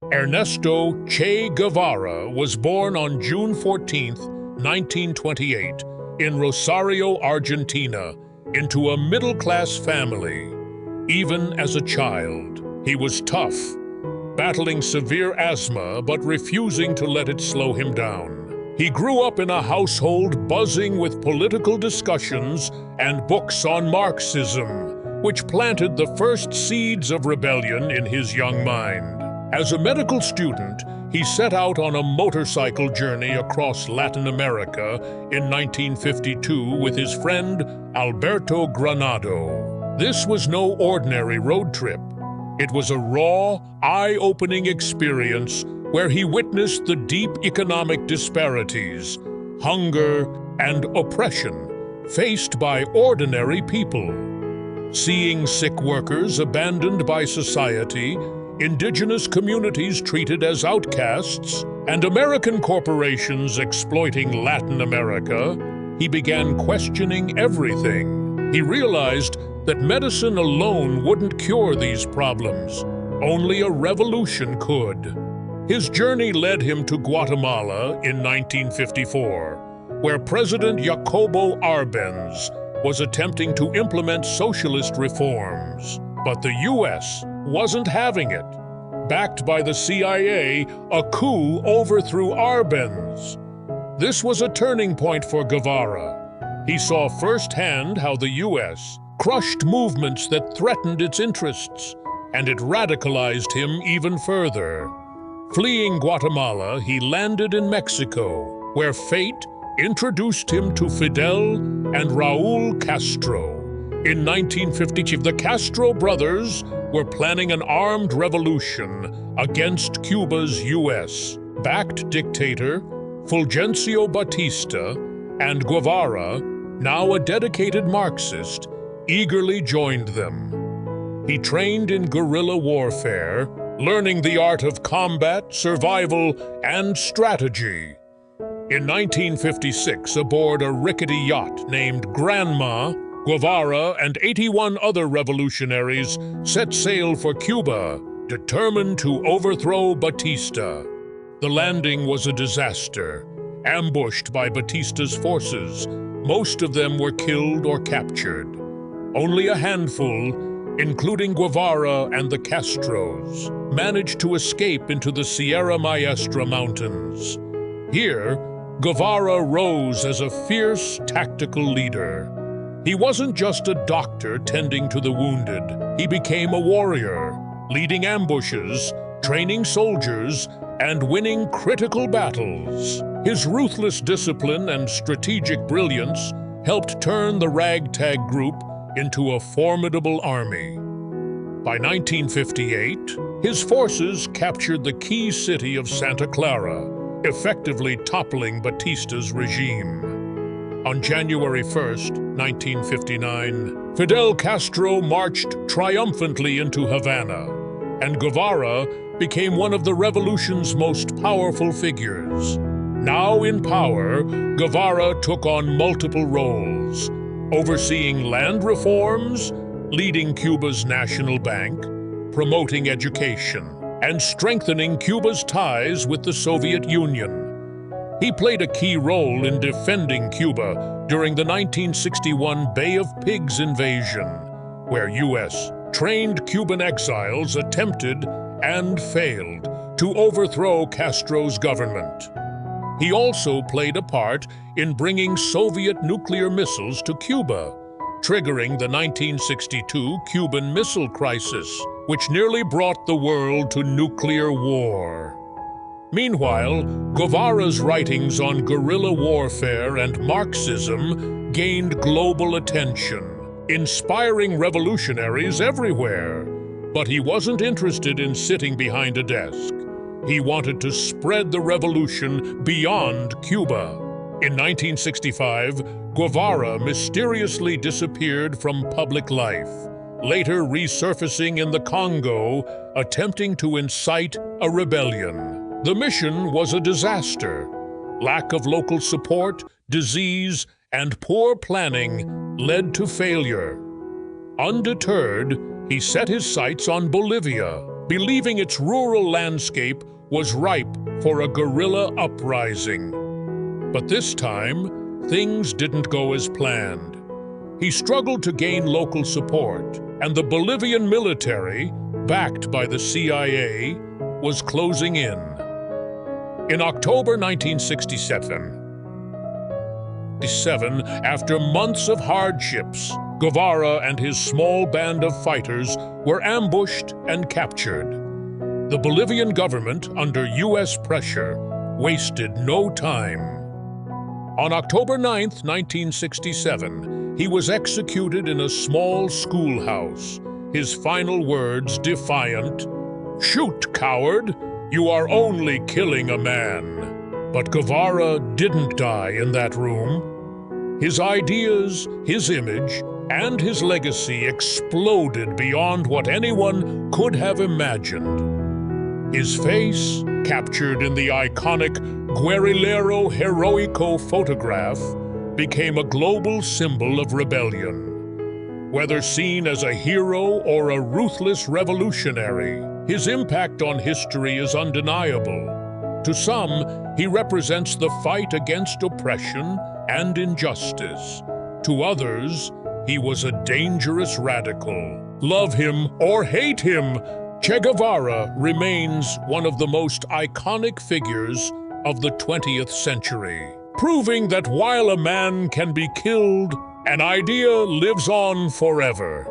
Ernesto Che Guevara was born on June 14, 1928, in Rosario, Argentina, into a middle-class family. Even as a child, he was tough, battling severe asthma but refusing to let it slow him down. He grew up in a household buzzing with political discussions and books on Marxism, which planted the first seeds of rebellion in his young mind. As a medical student, he set out on a motorcycle journey across Latin America in 1952 with his friend Alberto Granado. This was no ordinary road trip. It was a raw, eye-opening experience where he witnessed the deep economic disparities, hunger, and oppression faced by ordinary people. Seeing sick workers abandoned by society, indigenous communities treated as outcasts, and American corporations exploiting Latin America, he began questioning everything. He realized that medicine alone wouldn't cure these problems. Only a revolution could. His journey led him to Guatemala in 1954, where President Jacobo Arbenz was attempting to implement socialist reforms. But the U.S. wasn't having it. Backed by the CIA, a coup overthrew Arbenz. This was a turning point for Guevara. He saw firsthand how the U.S. crushed movements that threatened its interests, and it radicalized him even further. Fleeing Guatemala, he landed in Mexico, where fate introduced him to Fidel and Raúl Castro. In 1950, the Castro brothers were planning an armed revolution against Cuba's U.S.-backed dictator Fulgencio Batista, and Guevara, now a dedicated Marxist, eagerly joined them. He trained in guerrilla warfare, learning the art of combat, survival, and strategy. In 1956, aboard a rickety yacht named Granma, Guevara and 81 other revolutionaries set sail for Cuba, determined to overthrow Batista. The landing was a disaster. Ambushed by Batista's forces, most of them were killed or captured. Only a handful, including Guevara and the Castros, managed to escape into the Sierra Maestra Mountains. Here, Guevara rose as a fierce, tactical leader. He wasn't just a doctor tending to the wounded. He became a warrior, leading ambushes, training soldiers, and winning critical battles. His ruthless discipline and strategic brilliance helped turn the ragtag group into a formidable army. By 1958, his forces captured the key city of Santa Clara, effectively toppling Batista's regime. On January 1, 1959, Fidel Castro marched triumphantly into Havana, and Guevara became one of the revolution's most powerful figures. Now in power, Guevara took on multiple roles, overseeing land reforms, leading Cuba's national bank, promoting education, and strengthening Cuba's ties with the Soviet Union. He played a key role in defending Cuba during the 1961 Bay of Pigs invasion, where U.S. trained Cuban exiles attempted and failed to overthrow Castro's government. He also played a part in bringing Soviet nuclear missiles to Cuba, triggering the 1962 Cuban Missile Crisis, which nearly brought the world to nuclear war. Meanwhile, Guevara's writings on guerrilla warfare and Marxism gained global attention, inspiring revolutionaries everywhere. But he wasn't interested in sitting behind a desk. He wanted to spread the revolution beyond Cuba. In 1965, Guevara mysteriously disappeared from public life, later resurfacing in the Congo, attempting to incite a rebellion. The mission was a disaster. Lack of local support, disease, and poor planning led to failure. Undeterred, he set his sights on Bolivia, believing its rural landscape was ripe for a guerrilla uprising. But this time, things didn't go as planned. He struggled to gain local support, and the Bolivian military, backed by the CIA, was closing in. In October 1967, after months of hardships, Guevara and his small band of fighters were ambushed and captured. The Bolivian government, under U.S. pressure, wasted no time. On October 9, 1967, he was executed in a small schoolhouse, his final words defiant, "Shoot, coward! You are only killing a man." But Guevara didn't die in that room. His ideas, his image, and his legacy exploded beyond what anyone could have imagined. His face, captured in the iconic Guerrillero Heroico photograph, became a global symbol of rebellion. Whether seen as a hero or a ruthless revolutionary, his impact on history is undeniable. To some, he represents the fight against oppression and injustice. To others, he was a dangerous radical. Love him or hate him, Che Guevara remains one of the most iconic figures of the 20th century, proving that while a man can be killed, an idea lives on forever.